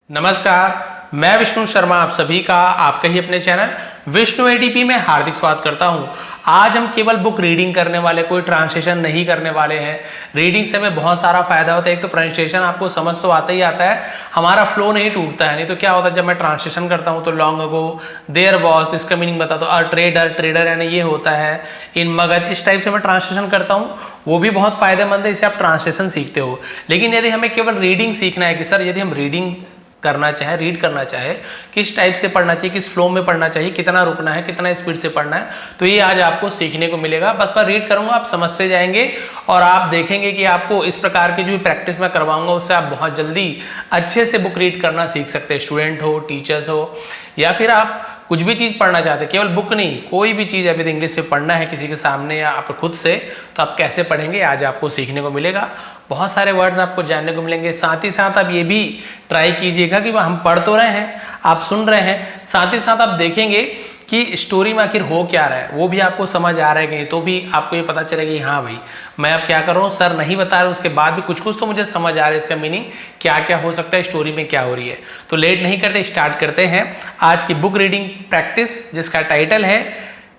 नमस्कार, मैं विष्णु शर्मा आप सभी का आपके ही अपने चैनल विष्णु एडीपी में हार्दिक स्वागत करता हूं। आज हम केवल बुक रीडिंग करने वाले, कोई ट्रांसलेशन नहीं करने वाले हैं। रीडिंग से हमें बहुत सारा फायदा होता है। एक तो ट्रांसलेशन आपको समझ तो आता ही आता है, हमारा फ्लो नहीं टूटता है। नहीं तो क्या होता है, जब मैं ट्रांसलेशन करता हूं तो लॉन्ग अगो देयर वाज, तो इसका मीनिंग बता दो, अ ट्रेडर यानी ये होता है, इन मगध, इस टाइप से मैं ट्रांसलेशन करता हूँ। वो भी बहुत फायदेमंद है, इससे आप ट्रांसलेशन सीखते हो। लेकिन यदि हमें केवल रीडिंग सीखना है कि सर यदि हम रीडिंग करना चाहे, रीड करना चाहे, किस टाइप से पढ़ना चाहिए, किस फ्लो में पढ़ना चाहिए, कितना रुकना है, कितना स्पीड से पढ़ना है, तो ये आज आपको सीखने को मिलेगा। बस मैं रीड करूंगा, आप समझते जाएंगे और आप देखेंगे कि आपको इस प्रकार की जो प्रैक्टिस मैं करवाऊंगा उससे आप बहुत जल्दी अच्छे से बुक रीड करना सीख सकते हैं। स्टूडेंट हो, टीचर्स हो, या फिर आप कुछ भी चीज़ पढ़ना चाहते हैं, केवल बुक नहीं, कोई भी चीज़ अभी इंग्लिश में पढ़ना है किसी के सामने या आप खुद से, तो आप कैसे पढ़ेंगे आज आपको सीखने को मिलेगा। बहुत सारे वर्ड्स आपको जानने को मिलेंगे। साथ ही साथ आप ये भी ट्राई कीजिएगा कि हम पढ़ तो रहे हैं, आप सुन रहे हैं, साथ ही साथ आप देखेंगे कि स्टोरी में आखिर हो क्या रहा है, वो भी आपको समझ आ रहा है कि नहीं, तो भी आपको ये पता चलेगा कि हाँ भाई मैं अब क्या कर रहा हूँ, सर नहीं बता रहे, उसके बाद भी कुछ कुछ तो मुझे समझ आ रहा है, इसका मीनिंग क्या क्या हो सकता है, स्टोरी में क्या हो रही है। तो लेट नहीं करते, स्टार्ट करते हैं आज की बुक रीडिंग प्रैक्टिस, जिसका टाइटल है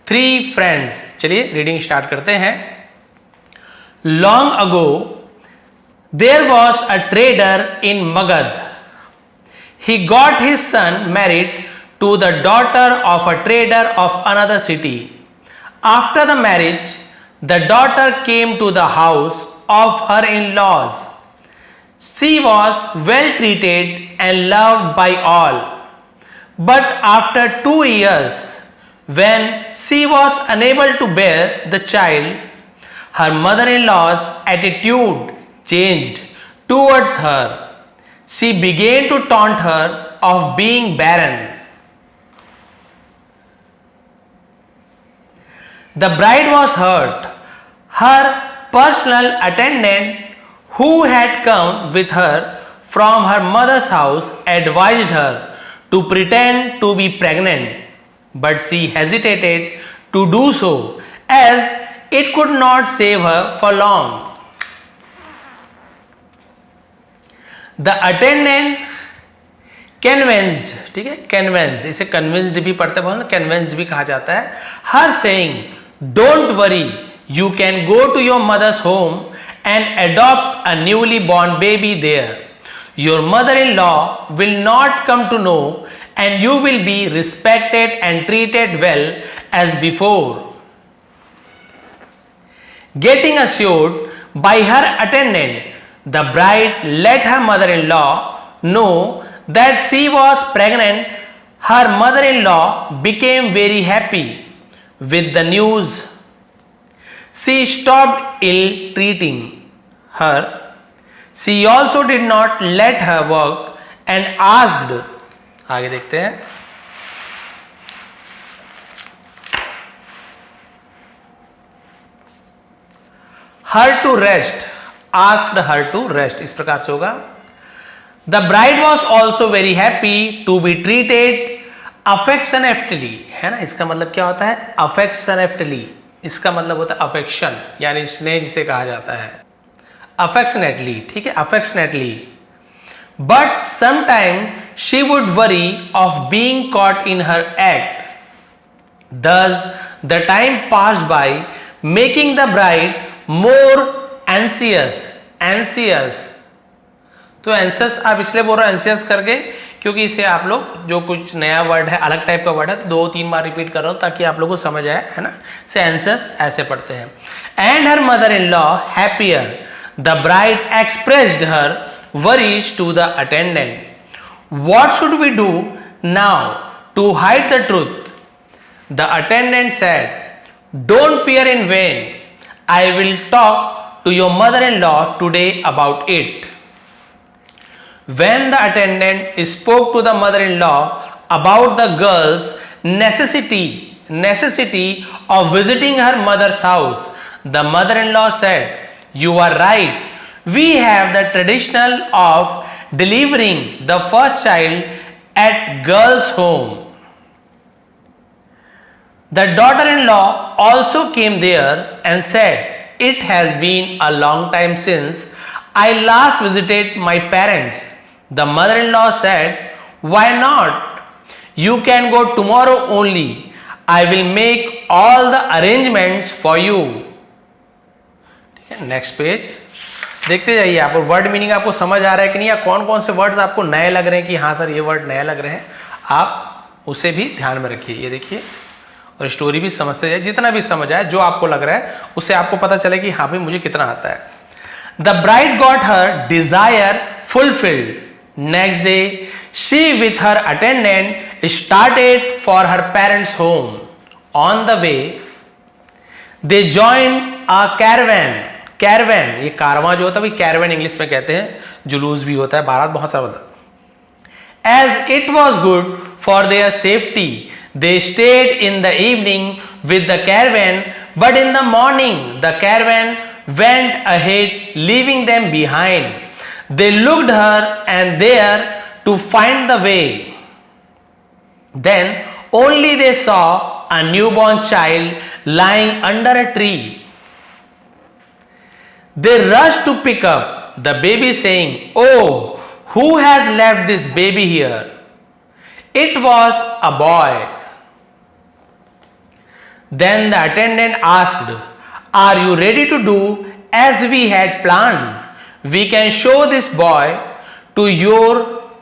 3 फ्रेंड्स। चलिए रीडिंग स्टार्ट करते हैं। Long ago there was a trader in Magad. He got his son married to the daughter of a trader of another city. After the marriage, the daughter came to the house of her in-laws. She was well treated and loved by all. But after 2 years, when she was unable to bear the child, her mother-in-law's attitude changed towards her. She began to taunt her of being barren. The bride was hurt. Her personal attendant, who had come with her from her mother's house, advised her to pretend to be pregnant, but she hesitated to do so as it could not save her for long. The attendant convinced, ठीक है, convinced, इसे convinced भी पढ़ते हैं, convinced भी कहा जाता है, her saying, don't worry, you can go to your mother's home and adopt a newly born baby there. Your mother-in-law will not come to know and you will be respected and treated well as before. Getting assured by her attendant, the bride let her mother-in-law know that she was pregnant. Her mother-in-law became very happy with the news. She stopped ill-treating her. She also did not let her work and asked, आगे देखते हैं, her to rest. Asked her to rest, इस प्रकार से होगा। The bride was also very happy to be treated affectionately, है ना, इसका मतलब क्या होता है, affectionately, इसका मतलब होता है affection, यानी स्नेह जिसे कहा जाता है, affectionately, ठीक है, affectionately. But sometime she would worry of being caught in her act. Thus the time passed by, making the bride more एंसियस। तो एंसियस आप इसलिए बोल रहे हो एंसियस करके, क्योंकि इसे आप लोग, जो कुछ नया वर्ड है, अलग टाइप का वर्ड है, तो 2-3 बार रिपीट कर रहा हूं ताकि आप लोगों को समझ आए, है ना। से एंसियस ऐसे पढ़ते हैं। And her mother-in-law happier, the bride expressed her worries to the attendant. What should we do now to hide the truth? The attendant said, don't fear in vain, I will talk to your mother-in-law today about it. When the attendant spoke to the mother-in-law about the girl's necessity of visiting her mother's house, the mother-in-law said, you are right. We have the tradition of delivering the first child at girl's home. The daughter-in-law also came there and said, it has been a long time since I last visited my parents. The mother-in-law said, "Why not? You can go tomorrow only. I will make all the arrangements for you." ठीक है, next page देखते जाइए। आप word meaning आपको समझ आ रहा है कि नहीं, या कौन कौन से वर्ड्स आपको नए लग रहे हैं कि हाँ सर ये वर्ड नए लग रहे हैं, आप उसे भी ध्यान में रखिए। ये देखिए, और स्टोरी भी समझते जाइए, जितना भी समझ आए, जो आपको लग रहा है उससे आपको पता चले कि हाँ भाई मुझे कितना आता है। The bride got her desire fulfilled. Next day she with her attendant started for her parents' home. On the way, they joined a caravan. Caravan, ये कारवां जो होता है, कैरवन इंग्लिश में कहते हैं, जुलूस भी होता है, बारात बहुत सारा होता है। As it was good for their safety, they stayed in the evening with the caravan, but in the morning the caravan went ahead, leaving them behind. They looked here and there to find the way. Then only they saw a newborn child lying under a tree. They rushed to pick up the baby, saying, "Oh, who has left this baby here?" It was a boy. Then the attendant asked, "Are you ready to do as we had planned? We can show this boy to your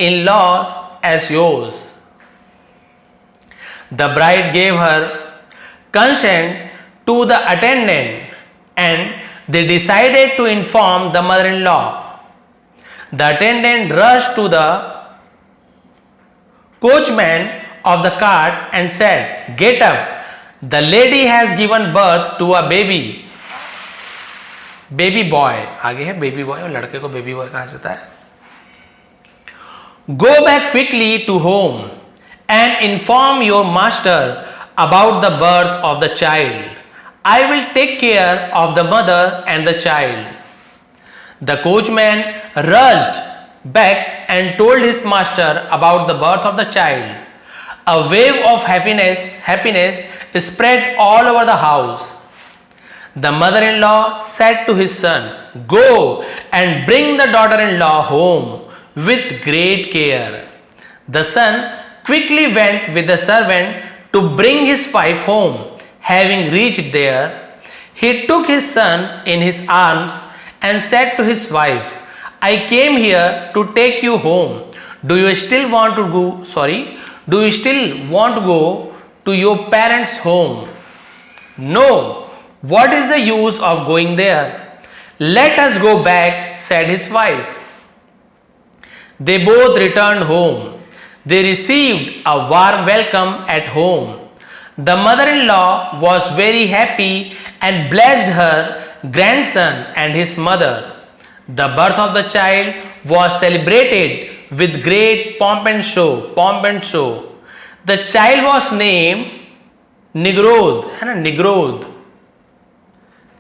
in-laws as yours." The bride gave her consent to the attendant, and they decided to inform the mother-in-law. The attendant rushed to the coachman of the cart and said, "Get up, the lady has given birth to a baby." Baby boy, आगे है baby boy, और लड़के को baby boy कहा जाता है। Go back quickly to home and inform your master about the birth of the child. I will take care of the mother and the child. The coachman rushed back and told his master about the birth of the child. A wave of happiness spread all over the house. The mother-in-law said to his son, "Go and bring the daughter-in-law home with great care." The son quickly went with the servant to bring his wife home. Having reached there, he took his son in his arms and said to his wife, "I came here to take you home. Do you still want to go to your parents' home?" "No. What is the use of going there? Let us go back," said his wife. They both returned home. They received a warm welcome at home. The mother-in-law was very happy and blessed her grandson and his mother. The birth of the child was celebrated with great pomp and show. The child was named Nigrodha, है ना, Nigrodha.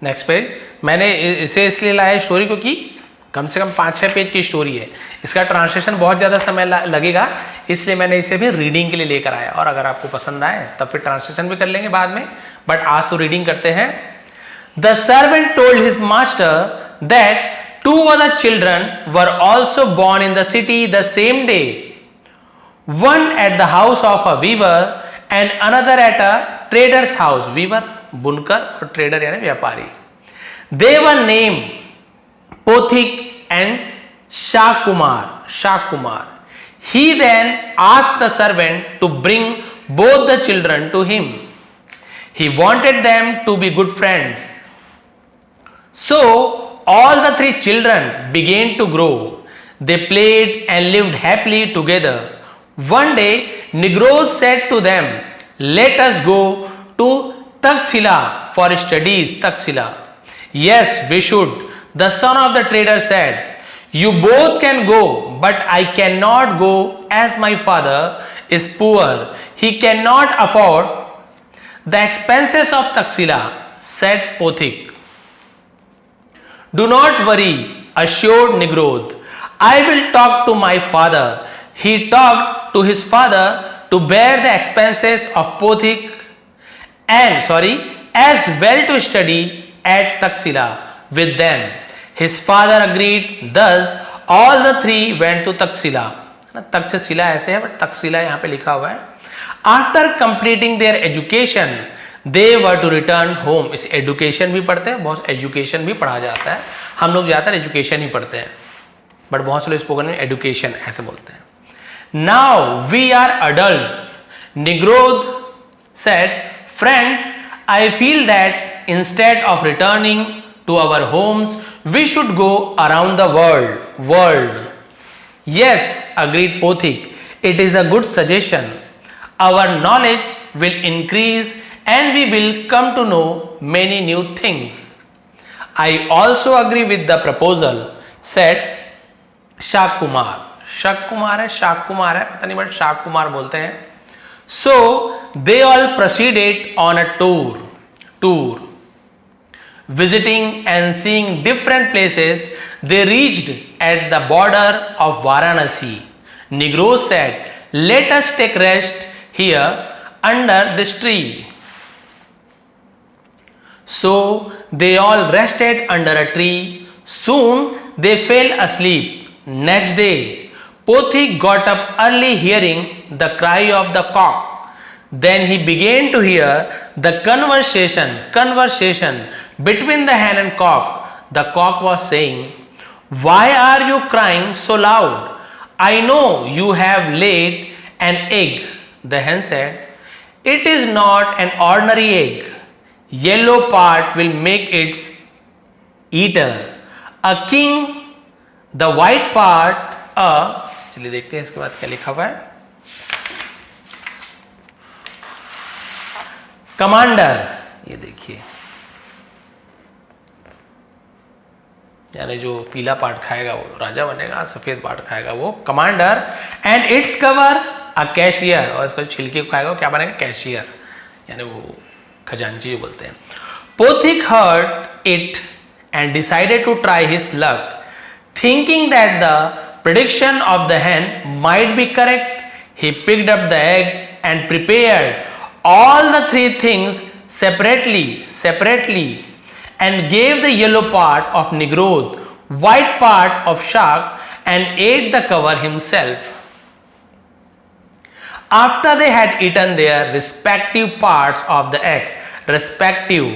Next page, मैंने इसे इसलिए लाया story क्योंकि कम से कम 5-6 page की story है, इसका ट्रांसलेशन बहुत ज़्यादा समय लगेगा, इसलिए मैंने इसे भी रीडिंग के लिए लेकर आया। और अगर आपको पसंद आए तब फिर ट्रांसलेशन भी कर लेंगे बाद में, बट आज तो रीडिंग करते हैं। The servant told his master that 2 other children were also born in the city the same day, one at the house of a weaver and another at a trader's house. Weaver बुनकर और trader यानी व्यापारी। They were named Pothik and Shakumar. He then asked the servant to bring both the children to him. He wanted them to be good friends. So all the 3 children began to grow. They played and lived happily together. One day Nigrod said to them, "Let us go to Taxila for studies." Taxila. "Yes, we should," the son of the trader said. "You both can go, but I cannot go as my father is poor. He cannot afford the expenses of Taxila," said Pothik. "Do not worry," assured Nigrod. "I will talk to my father." He talked to his father to bear the expenses of Pothik as well to study at Taxila with them. His father agreed. Thus all the three went to Takshashila, Takshashila ऐसे है but Takshashila यहाँ पे लिखा हुआ है। After completing their education they were to return home. इस education भी पढ़ते हैं, बहुत एजुकेशन भी पढ़ा जाता है, हम लोग ज्यादातर एजुकेशन ही पढ़ते हैं बट बहुत से लोग स्पोकन में एजुकेशन ऐसे बोलते हैं। Now we are adults, Nigrodh said, friends, I feel that instead of returning to our homes, we should go around the world. Yes, agreed Pothik. It is a good suggestion. Our knowledge will increase and we will come to know many new things. I also agree with the proposal, said Shak Kumar. Shak Kumar है, पता नहीं but शाक कुमार बोलते हैं। So they all proceeded on a tour. Visiting and seeing different places, they reached at the border of Varanasi. Negro said, "Let us take rest here under this tree." So they all rested under a tree. Soon they fell asleep. Next day, Pothik got up early hearing the cry of the cock. Then he began to hear the conversation between the hen and cock. The cock was saying, "Why are you crying so loud? I know you have laid an egg." The hen said, "It is not an ordinary egg. Yellow part will make its eater. A king, the white part a..." चलिए देखते हैं इसके बाद क्या लिखा हुआ है। Commander, ये देखिए, यानी जो पीला पार्ट खाएगा वो राजा बनेगा, सफेद पार्ट खाएगा वो commander. And its cover a cashier, और इसका छिलके को खाएगा वो क्या बनेगा, कैशियर, यानी वो खजांची जो बोलते हैं। Pothik heard it and decided to try his luck, thinking that the prediction of the hen might be correct. He picked up the egg and prepared all the three things separately and gave the yellow part of Nigroth, white part of Shark, and ate the cover himself. After they had eaten their respective parts of the eggs, respective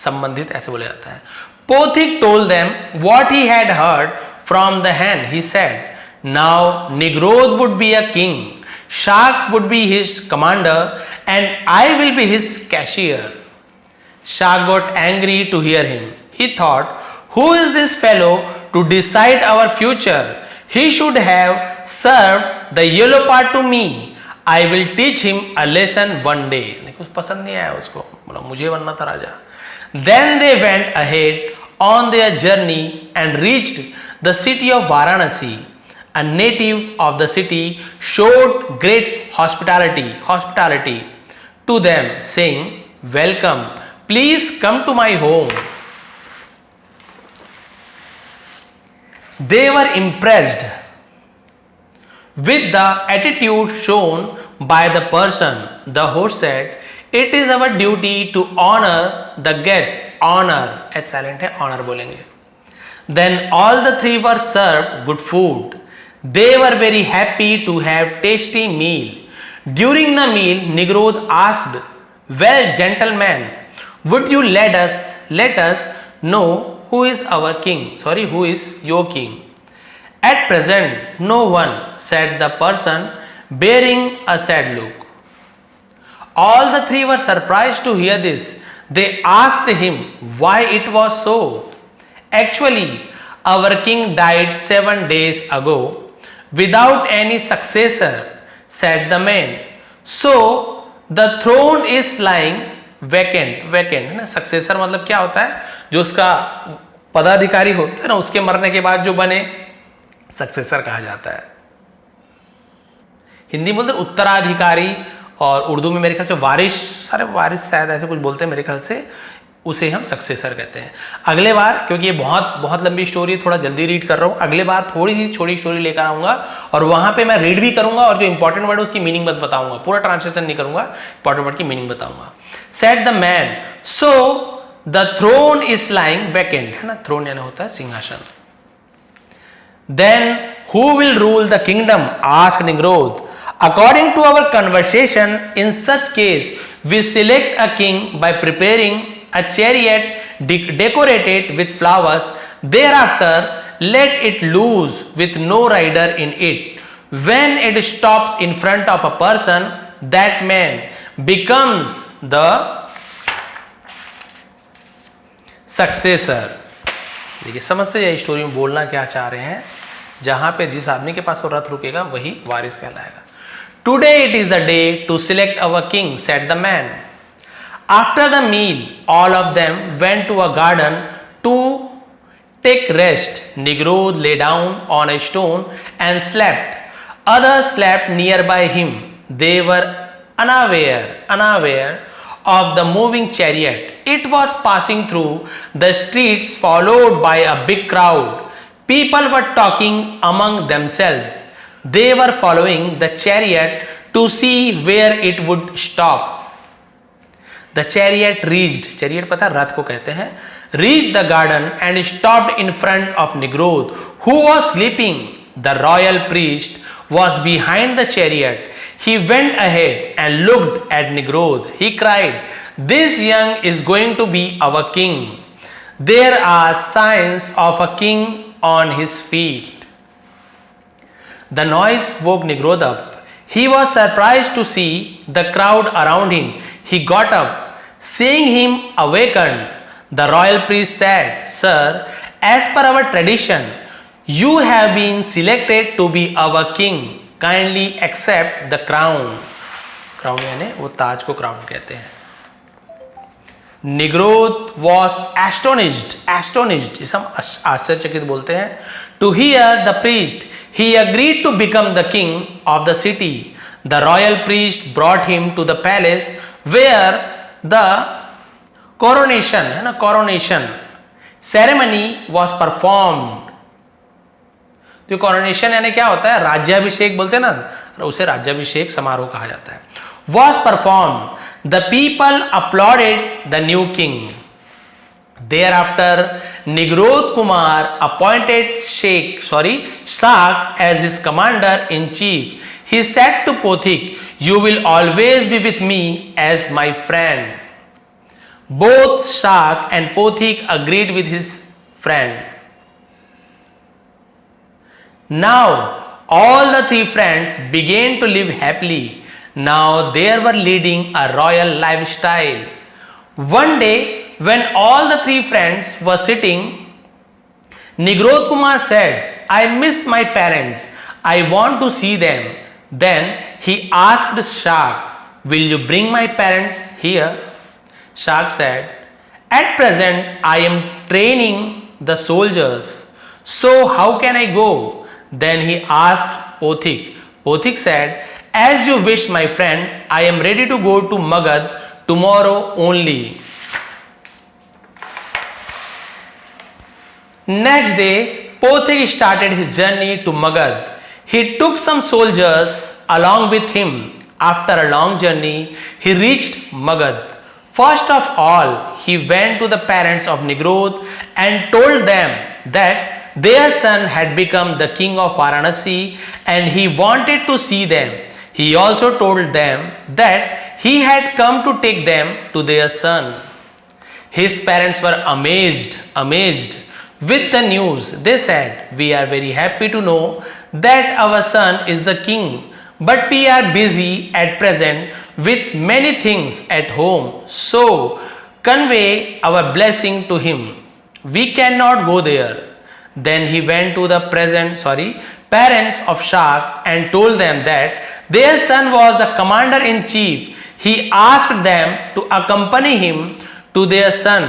संबंधित ऐसे बोला जाता है, Pothik told them what he had heard from the hen. He said, "Now Nigroth would be a king, Shark would be his commander, and I will be his cashier." Shark got angry to hear him. He thought, "Who is this fellow to decide our future? He should have served the yellow part to me. I will teach him a lesson one day." कुछ पसंद नहीं आया उसको, बोला मुझे बनना था राजा। Then they went ahead on their journey and reached the city of Varanasi. A native of the city showed great hospitality to them, saying, "Welcome, please come to my home." They were impressed with the attitude shown by the person. The host said, "It is our duty to honor the guests." Honor, as silent है, honor बोलेंगे। Then all the three were served good food. They were very happy to have tasty meal. During the meal, Nigroth asked, "Well, gentlemen, would you let us know who is our king? Who is your king?" "At present, no one," said the person, bearing a sad look. All the three were surprised to hear this. They asked him why it was so. "Actually, our king died 7 days ago without any successor," said the man. "So the throne is lying vacant." है ना, successor मतलब क्या होता है, जो उसका पदाधिकारी होता है ना, उसके मरने के बाद जो बने, सक्सेसर कहा जाता है। हिंदी में बोलते उत्तराधिकारी, और उर्दू में मेरे ख्याल से वारिश, सारे वारिश शायद ऐसे कुछ बोलते हैं मेरे ख्याल से, उसे हम सक्सेसर कहते हैं। अगले बार, क्योंकि ये बहुत लंबी स्टोरी, थोड़ा जल्दी रीड कर रहा हूं, अगले बार थोड़ी सी छोटी स्टोरी लेकर आऊंगा और वहां पे मैं रीड भी करूंगा और जो इंपॉर्टेंट वर्ड है उसकी मीनिंग बस बताऊंगा, पूरा ट्रांसलेशन नहीं करूंगा, इंपॉर्टेंट वर्ड की मीनिंग बताऊंगा। Said the man, "so the throne is lying vacant." है ना, थ्रोन यानी होता है सिंहासन। Then who will rule the kingdom? Asked Nimrod. According to our conversation, in such case, we select a king by preparing a chariot decorated with flowers. Thereafter, let it loose with no rider in it. When it stops in front of a person, that man becomes the successor. देखिए समझते जाइए story में बोलना क्या चाह रहे हैं। जहां पे जिस आदमी के पास वो रथ रुकेगा वही वारिस कहलाएगा। Today it is the day to select our king, said the man. After the meal all of them went to a garden to take rest. Nigrodh lay down on a stone and slept. Others slept near by him. They were unaware of the moving chariot. It was passing through the streets followed by a big crowd. People were talking among themselves. They were following the chariot to see where it would stop. The chariot reached, chariot पता रथ को कहते हैं, reached the garden and stopped in front of Nimrod, who was sleeping. The royal priest was behind the chariot. He went ahead and looked at Nimrod. He cried, "This young is going to be our king. There are signs of a king on his feet." The noise woke Nimrod up. He was surprised to see the crowd around him. He got up. Seeing him awakened, the royal priest said, "Sir, as per our tradition, you have been selected to be our king. Kindly accept the crown." Crown यानी वो ताज को crown कहते हैं। Nimrod was astonished, इसे हम आश्चर्यचकित बोलते हैं। To hear the priest, he agreed to become the king of the city. The royal priest brought him to the palace where the coronation ceremony was performed. तो coronation यानी क्या होता है? राज्याभिषेक बोलते हैं ना, उसे राज्याभिषेक समारोह कहा जाता है। Was performed. The people applauded the new king. Thereafter, Nimrod Kumar appointed Shak as his commander in chief. He said to Pothik, "You will always be with me as my friend." Both Shak and Pothik agreed with his friend. Now all the three friends began to live happily. Now they were leading a royal lifestyle. One day when all the three friends were sitting, Nimrod Kumar said, "I miss my parents. I want to see them." Then he asked Shak, "Will you bring my parents here?" Shak said, "At present I am training the soldiers, so how can I go?" Then he asked Pothik. Pothik said, "As you wish, my friend. I am ready to go to Magad tomorrow only." Next day, Pothik started his journey to Magad. He took some soldiers along with him. After a long journey, he reached Magad. First of all, he went to the parents of Nimrod and told them that their son had become the king of Varanasi and he wanted to see them. He also told them that he had come to take them to their son. His parents were amazed with the news. They said, "We are very happy to know that our son is the king, but we are busy at present with many things at home. So convey our blessing to him. We cannot go there." Then he went to the parents of Shak and told them that their son was the commander in chief. He asked them to accompany him to their son,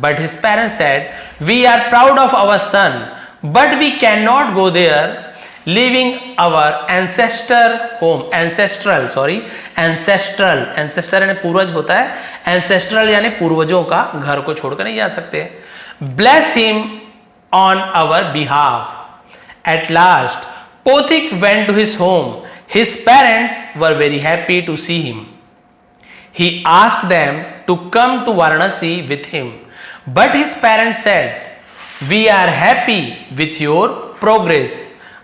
but his parents said, "We are proud of our son, but we cannot go there, leaving our ancestral यानी पूर्वज होता है, ancestral यानी पूर्वजों का घर को छोड़कर नहीं जा सकते। Bless him on our behalf." At last, Pothik went to his home. His parents were very happy to see him. He asked them to come to Varanasi with him. But his parents said, "We are happy with your progress.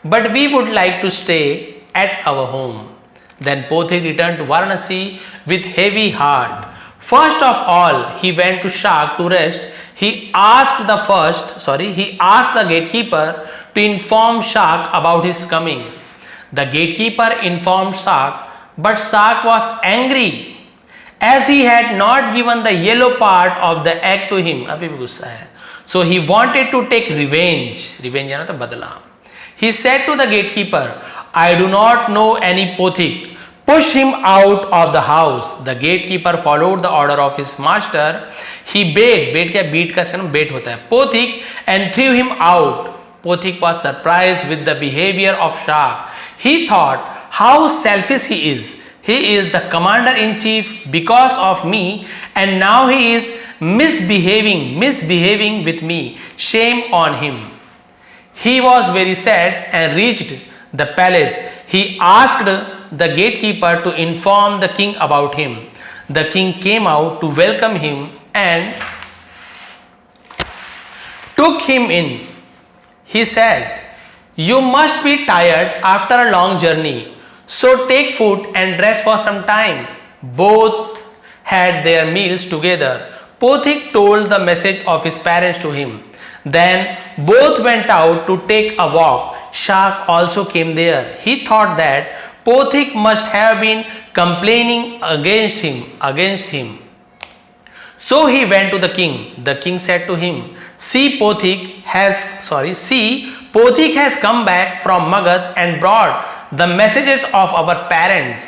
but we would like to stay at our home. Then Pothik returned to Varanasi with heavy heart. First of all, he went to Shak to rest. He asked the gatekeeper to inform Shak about his coming. The gatekeeper informed Shak, but Shak was angry as he had not given the yellow part of the egg to him. अभी भी गुस्सा है. So he wanted to take revenge. Revenge है ना तो बदला. He said to the gatekeeper, I do not know any Pothik. Push him out of the house. The gatekeeper followed the order of his master. He bait क्या beat का इसका नाम bait होता है, Pothik, and threw him out. Pothik was surprised with the behavior of Shak. He thought, how selfish he is. He is the commander-in-chief because of me, and now he is misbehaving with me. Shame on him. He was very sad and reached the palace. He asked the gatekeeper to inform the king about him. The king came out to welcome him and took him in. He said, you must be tired after a long journey, so take food and rest for some time. Both had their meals together. Pothik told the message of his parents to him. Then both went out to take a walk. Shak also came there. He thought that Pothik must have been complaining against him. So he went to the king. The king said to him, See, Pothik has come back from Magad and brought the messages of our parents.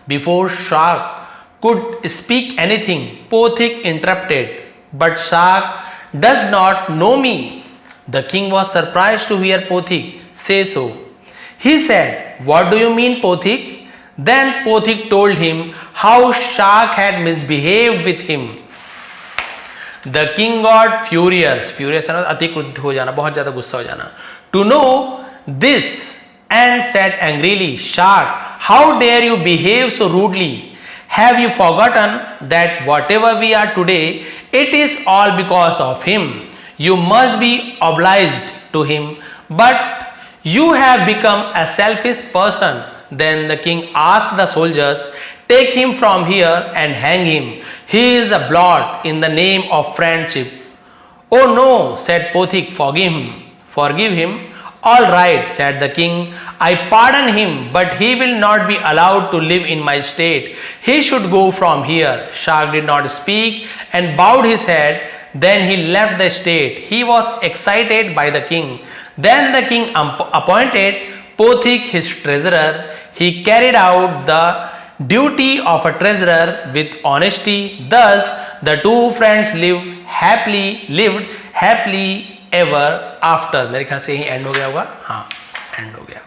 Before Shak could speak anything, Pothik interrupted, but Shak does not know me. The king was surprised to hear Pothik say so. He said, what do you mean, Pothik? Then Pothik told him how Shak had misbehaved with him. The king got furious है ना, अति क्रुद्ध हो जाना, बहुत ज्यादा गुस्सा हो जाना, to know this, and said angrily, Shak, how dare you behave so rudely? Have you forgotten that whatever we are today, it is all because of him? You must be obliged to him, but you have become a selfish person. Then the king asked the soldiers, take him from here and hang him. He is a blot in the name of friendship. Oh no, said Pothik, forgive him. All right, said the king, I pardon him, but he will not be allowed to live in my state. He should go from here. Shak did not speak and bowed his head. Then he left the state. He was excited by the king. Then the king appointed Pothik his treasurer. He carried out the duty of a treasurer with honesty. Thus the two friends lived happily ever after. मेरे ख्याल से यही and हो गया होगा. हाँ, and हो गया.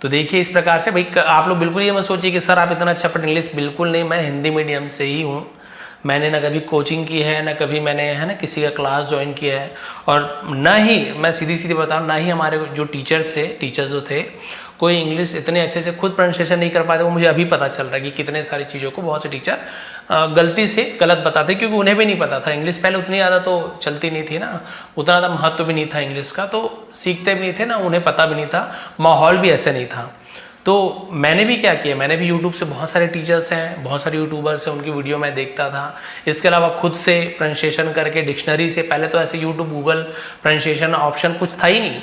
तो देखिए इस प्रकार से भाई आप लोग बिल्कुल ये मत सोचिए कि सर आप इतना अच्छा पढ़ इंग्लिश, बिल्कुल नहीं. मैं हिंदी मीडियम से ही हूँ. मैंने ना कभी कोचिंग की है, ना कभी मैंने है ना किसी का क्लास ज्वाइन किया है, और ना ही मैं सीधी बताऊँ, ना ही हमारे जो टीचर्स जो थे कोई इंग्लिश इतने अच्छे से खुद प्रोनाउंसिएशन नहीं कर पाते. वो मुझे अभी पता चल रहा है कि कितने सारी चीज़ों को बहुत से टीचर गलती से गलत बताते, क्योंकि उन्हें भी नहीं पता था. इंग्लिश पहले उतनी ज़्यादा तो चलती नहीं थी ना, उतना ज़्यादा महत्व भी नहीं था इंग्लिश का, तो सीखते भी नहीं थे ना, उन्हें पता भी नहीं था, माहौल भी ऐसे नहीं था. तो मैंने भी क्या किया, मैंने भी यूट्यूब से बहुत सारे टीचर्स हैं, बहुत सारे यूट्यूबर्स हैं, उनकी वीडियो मैं देखता था. इसके अलावा खुद से प्रोनाउंसिएशन करके डिक्शनरी से, पहले तो ऐसे यूट्यूब गूगल प्रोनाउंसिएशन ऑप्शन कुछ था ही नहीं,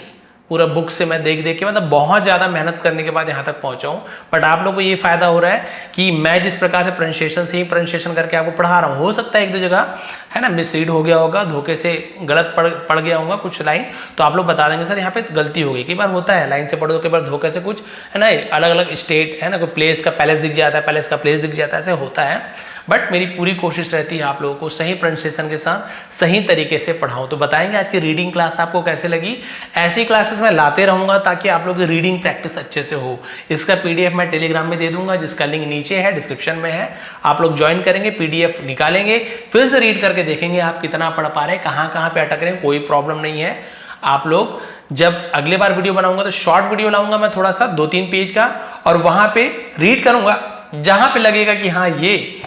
पूरा बुक से मैं देख के मतलब बहुत ज़्यादा मेहनत करने के बाद यहाँ तक पहुँचा हूँ. बट आप लोग को ये फायदा हो रहा है कि मैं जिस प्रकार से प्रोनाउंसिएशन से ही प्रोनाउंसिएशन करके आपको पढ़ा रहा हूँ, हो सकता है एक दो जगह है ना मिसरीड हो गया होगा, धोखे से गलत पढ़ गया होगा कुछ लाइन, तो आप लोग बता देंगे सर यहाँ पे गलती हो गई. कई बार होता है लाइन से पढ़ो, कई बार धोखे से कुछ है ना अलग अलग स्टेट है ना, कोई प्लेस का पैलेस दिख जाता है, पैलेस का प्लेस दिख जाता है, ऐसे होता है. बट मेरी पूरी कोशिश रहती है आप लोगों को सही प्रोनाउंसिएशन के साथ सही तरीके से पढ़ाऊं. तो बताएंगे आज की रीडिंग क्लास आपको कैसे लगी. ऐसी क्लासेस मैं लाते रहूंगा ताकि आप लोग की रीडिंग प्रैक्टिस अच्छे से हो. इसका पीडीएफ मैं टेलीग्राम में दे दूंगा, जिसका लिंक नीचे है, डिस्क्रिप्शन में है. आप लोग ज्वाइन करेंगे, पीडीएफ निकालेंगे, फिर से रीड करके देखेंगे आप कितना पढ़ पा रहे हैं, कहाँ पे अटक रहे हैं. कोई प्रॉब्लम नहीं है. आप लोग जब अगले बार वीडियो बनाऊंगा तो शॉर्ट वीडियो लाऊंगा मैं, थोड़ा सा 2-3 पेज का, और वहां पे रीड करूंगा, जहां पे लगेगा कि हाँ ये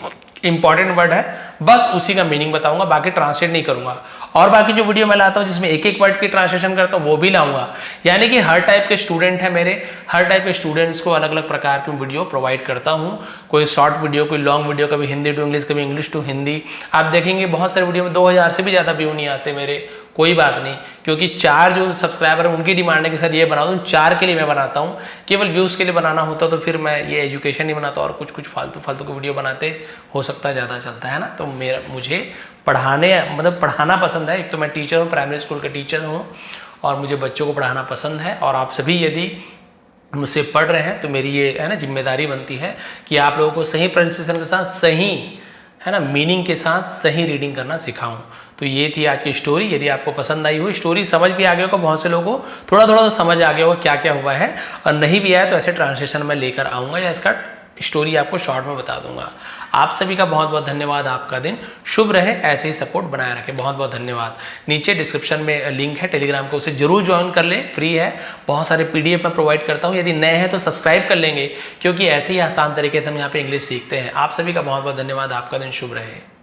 इंपॉर्टेंट वर्ड है, बस उसी का मीनिंग बताऊंगा, बाकी ट्रांसलेट नहीं करूंगा. और बाकी जो वीडियो मैं लाता हूँ जिसमें एक एक वर्ड की ट्रांसलेशन करता हूँ वो भी लाऊंगा। यानी कि हर टाइप के स्टूडेंट है मेरे, हर टाइप के स्टूडेंट्स को अलग अलग प्रकार की वीडियो प्रोवाइड करता हूँ। कोई शॉर्ट वीडियो, कोई लॉन्ग वीडियो, कभी हिंदी टू इंग्लिश, कभी इंग्लिश टू हिंदी। आप देखेंगे बहुत सारे वीडियो में 2000 से भी ज़्यादा व्यू नहीं आते मेरे, कोई बात नहीं, क्योंकि 4 जो सब्सक्राइबर है उनकी डिमांड है कि सर ये बना दूं, 4 के लिए मैं बनाता हूं। केवल व्यूज़ के लिए बनाना होता तो फिर मैं ये एजुकेशन नहीं बनाता और कुछ फालतू की वीडियो बनाते, हो सकता है ज़्यादा चलता है ना। तो मुझे पढ़ाना पसंद है। एक तो मैं टीचर हूँ, प्राइमरी स्कूल का टीचर हूँ और मुझे बच्चों को पढ़ाना पसंद है। और आप सभी यदि मुझसे पढ़ रहे हैं तो मेरी ये है ना जिम्मेदारी बनती है कि आप लोगों को सही प्रोनाउंसिएशन के साथ, सही है ना मीनिंग के साथ सही रीडिंग करना सिखाऊं। तो ये थी आज की स्टोरी। यदि आपको पसंद आई हो, स्टोरी समझ भी आ गया होगा, बहुत से लोगों को थोड़ा थोड़ा तो समझ आ गया होगा क्या क्या हुआ है, और नहीं भी आया तो ऐसे ट्रांसलेशन में लेकर आऊँगा या इसका स्टोरी आपको शॉर्ट में बता दूंगा। आप सभी का बहुत बहुत धन्यवाद। आपका दिन शुभ रहे, ऐसे ही सपोर्ट बनाए रखें। बहुत बहुत धन्यवाद। नीचे डिस्क्रिप्शन में लिंक है टेलीग्राम का, उसे जरूर ज्वाइन कर लें, फ्री है। बहुत सारे PDF मैं प्रोवाइड करता हूँ। यदि नए हैं तो सब्सक्राइब कर लेंगे, क्योंकि ऐसे ही आसान तरीके से हम यहाँ पे इंग्लिश सीखते हैं। आप सभी का बहुत बहुत धन्यवाद। आपका दिन शुभ रहे।